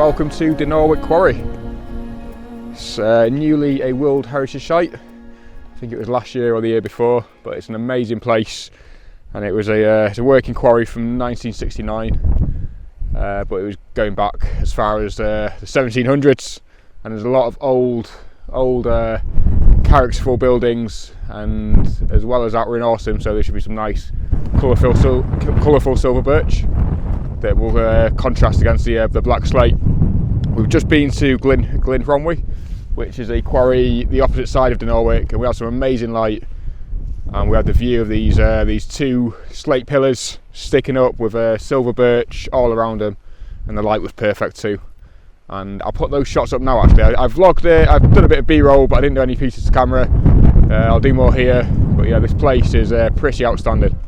welcome to Dinorwic Quarry. It's newly a World Heritage Site. I think it was last year or the year before, but it's an amazing place. And it was it's a working quarry from 1969, but it was going back as far as the 1700s. And there's a lot of old characterful buildings, and as well as that, we're in autumn, so there should be some nice colourful silver birch that will contrast against the black slate. We've just been to Dinorwic, which is a quarry the opposite side of Dinorwic, and we had some amazing light, and we had the view of these two slate pillars sticking up with silver birch all around them, and the light was perfect too. And I'll put those shots up now. Actually, I've vlogged it, I've done a bit of B-roll, but I didn't do any pieces to camera. I'll do more here, but yeah, this place is pretty outstanding.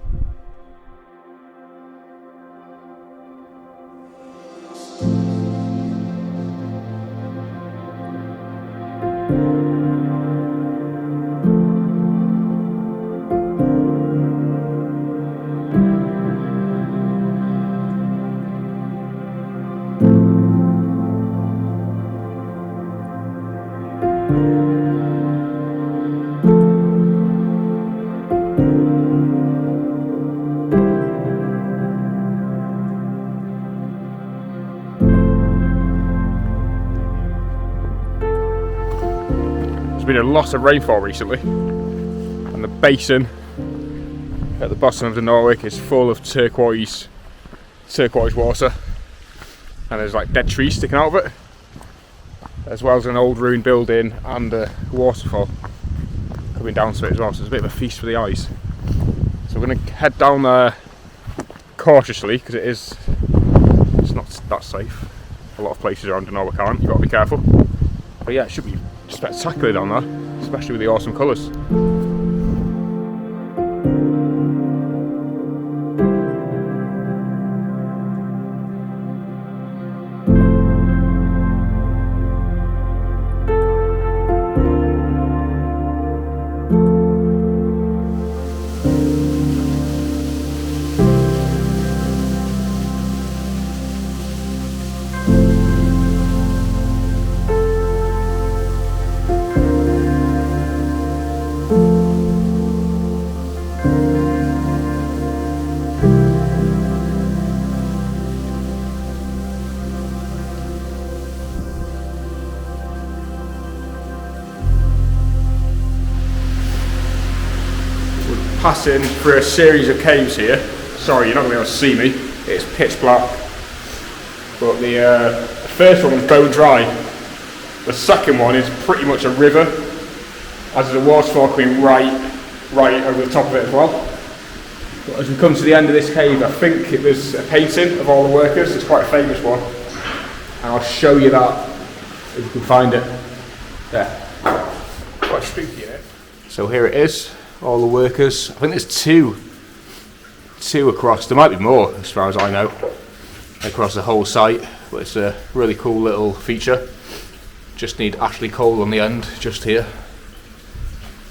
There's been a lot of rainfall recently, and the basin at the bottom of the Dinorwic is full of turquoise water, and there's like dead trees sticking out of it, as well as an old ruined building and a waterfall coming down to it as well. So it's a bit of a feast for the eyes. So we're going to head down there cautiously, because it's not that safe. A lot of places around Dinorwic aren't. You've got to be careful. But yeah, it should be spectacular down there, especially with the awesome colours. Passing through a series of caves here. Sorry, you're not going to be able to see me. It's pitch black. But the first one was bone dry. The second one is pretty much a river, as there's a waterfall coming right over the top of it as well. But as we come to the end of this cave, I think it was a painting of all the workers. It's quite a famous one, and I'll show you that if you can find it. There. Quite spooky in it. So here it is. All the workers. I think there's two across. There might be more, as far as I know, across the whole site. But it's a really cool little feature. Just need Ashley Cole on the end, just here,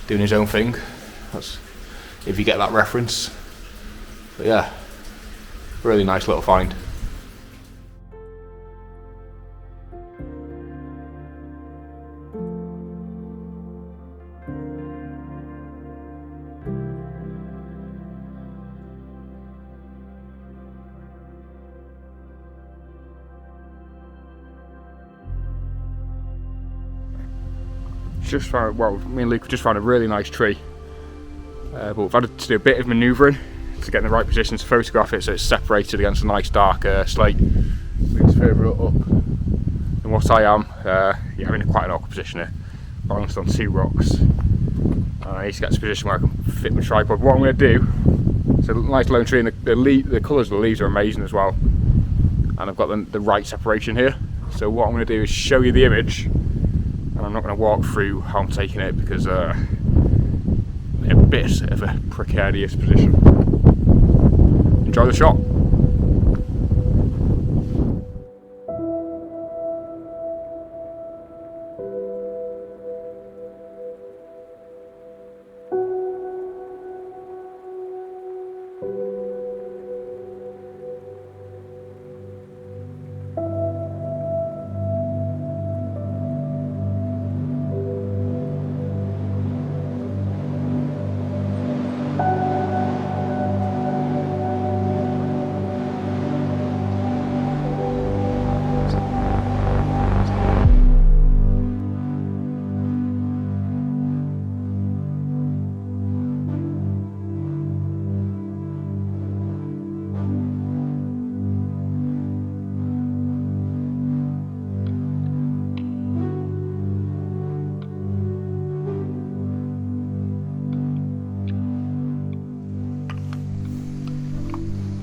doing his own thing. That's if you get that reference. But yeah, really nice little find. Just found, well, me and Luke just found a really nice tree, but we've had to do a bit of manoeuvring to get in the right position to photograph it, so it's separated against a nice dark slate. Luke's further up than what I am. Yeah, I'm in quite an awkward position here, balanced on two rocks, and I need to get to a position where I can fit my tripod. What I'm going to do, it's a nice lone tree, and the colours of the leaves are amazing as well, and I've got the right separation here. So what I'm going to do is show you the image. And I'm not going to walk through how I'm taking it, because a bit of a precarious position. Enjoy the shot.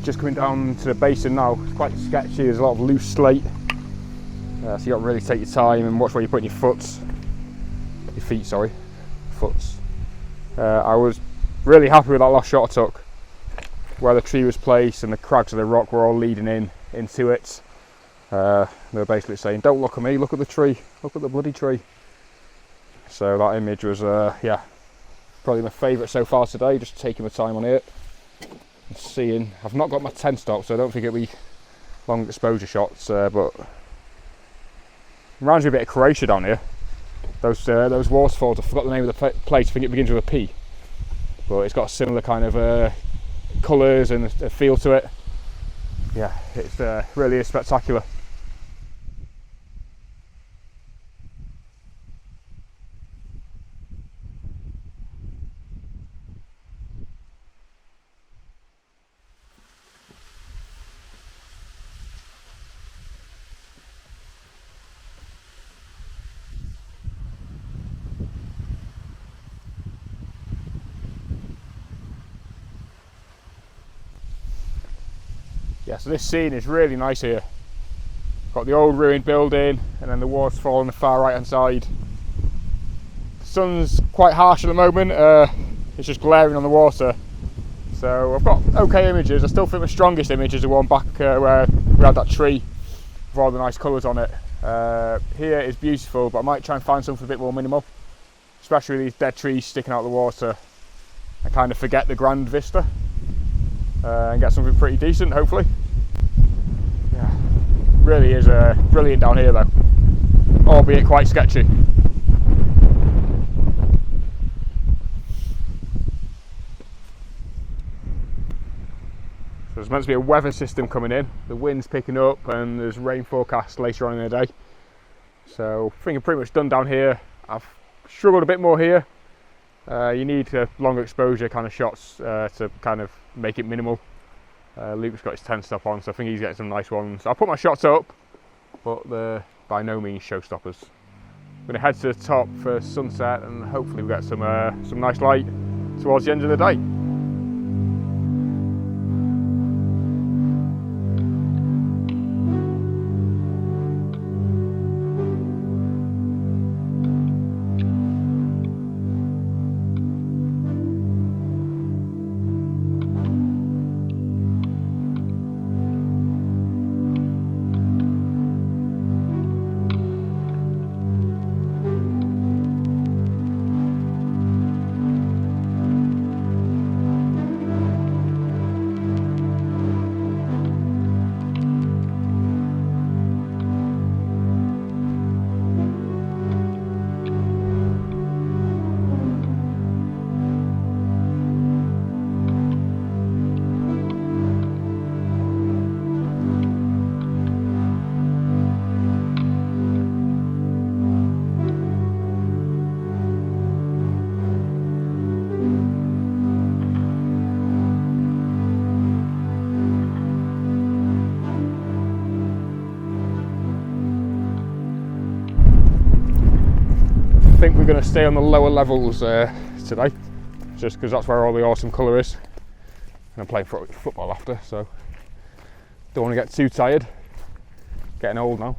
just coming down to the basin now. It's quite sketchy, there's a lot of loose slate. So you got to really take your time and watch where you're putting your feet, sorry. I was really happy with that last shot I took, where the tree was placed and the crags of the rock were all leading into it. They were basically saying, don't look at me, look at the tree, look at the bloody tree. So that image was, yeah, probably my favourite so far today, just taking my time on it and seeing. I've not got my 10 stop, so I don't think it'll be long exposure shots, but reminds me a bit of Croatia down here. Those waterfalls, I forgot the name of the place, I think it begins with a P, but it's got a similar kind of colours and a feel to it. Yeah, it's really is spectacular. Yeah, so this scene is really nice here. Got the old ruined building and then the waterfall on the far right hand side. The sun's quite harsh at the moment, it's just glaring on the water. So I've got okay images. I still think the strongest image is the one back where we had that tree with all the nice colours on it. Here is beautiful, but I might try and find something a bit more minimal, especially with these dead trees sticking out of the water, and kind of forget the grand vista. And get something pretty decent, hopefully. Yeah, really is brilliant down here though, albeit quite sketchy. So there's meant to be a weather system coming in, the wind's picking up and there's rain forecast later on in the day. So I think I'm pretty much done down here. I've struggled a bit more here. You need longer exposure kind of shots to kind of make it minimal. Luke's got his 10 stop on, so I think he's getting some nice ones. I'll put my shots up, but they're by no means showstoppers. I'm going to head to the top for sunset and hopefully we'll get some nice light towards the end of the day. I think we're going to stay on the lower levels today, just because that's where all the awesome colour is. And I'm playing football after, so don't want to get too tired. Getting old now.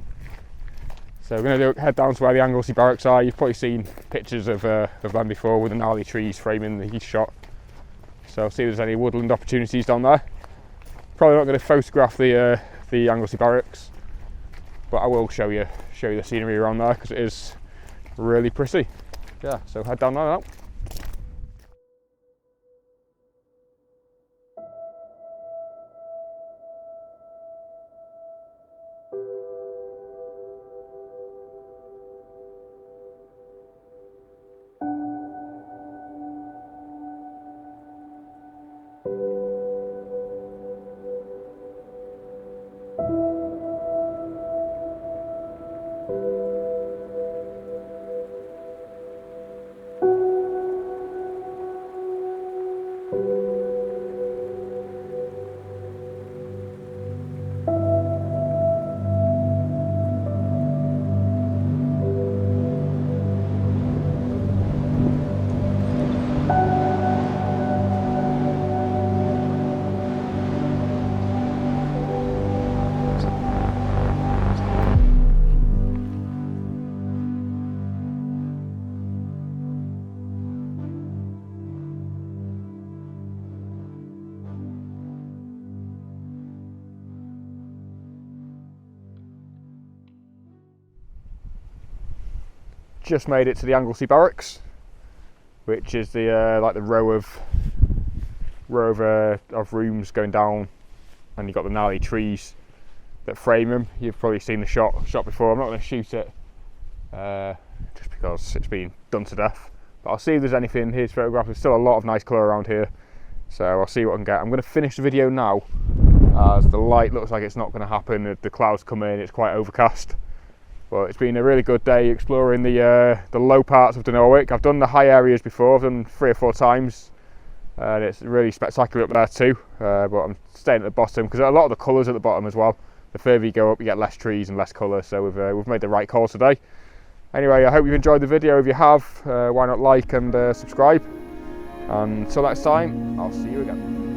So we're going to head down to where the Anglesey barracks are. You've probably seen pictures of them before with the gnarly trees framing the shot. So see if there's any woodland opportunities down there. Probably not going to photograph the Anglesey barracks, but I will show you the scenery around there because it is really pretty. Yeah, so head down there now. just made it to the Anglesey Barracks, which is the like the row of rooms going down, and you've got the gnarly trees that frame them. You've probably seen the shot before. I'm not going to shoot it just because it's been done to death, but I'll see if there's anything. Here's photographs. There's still a lot of nice colour around here, so I'll see what I can get. I'm going to finish the video now as the light looks like it's not going to happen. The clouds come in, it's quite overcast, but it's been a really good day exploring the low parts of Dinorwic. I've done the high areas before. I've done 3 or 4 times, and it's really spectacular up there too, but I'm staying at the bottom because a lot of the colours at the bottom as well. The further you go up, you get less trees and less colour, so we've made the right call today. Anyway, I hope you've enjoyed the video. If you have, why not like and subscribe, and until next time, I'll see you again.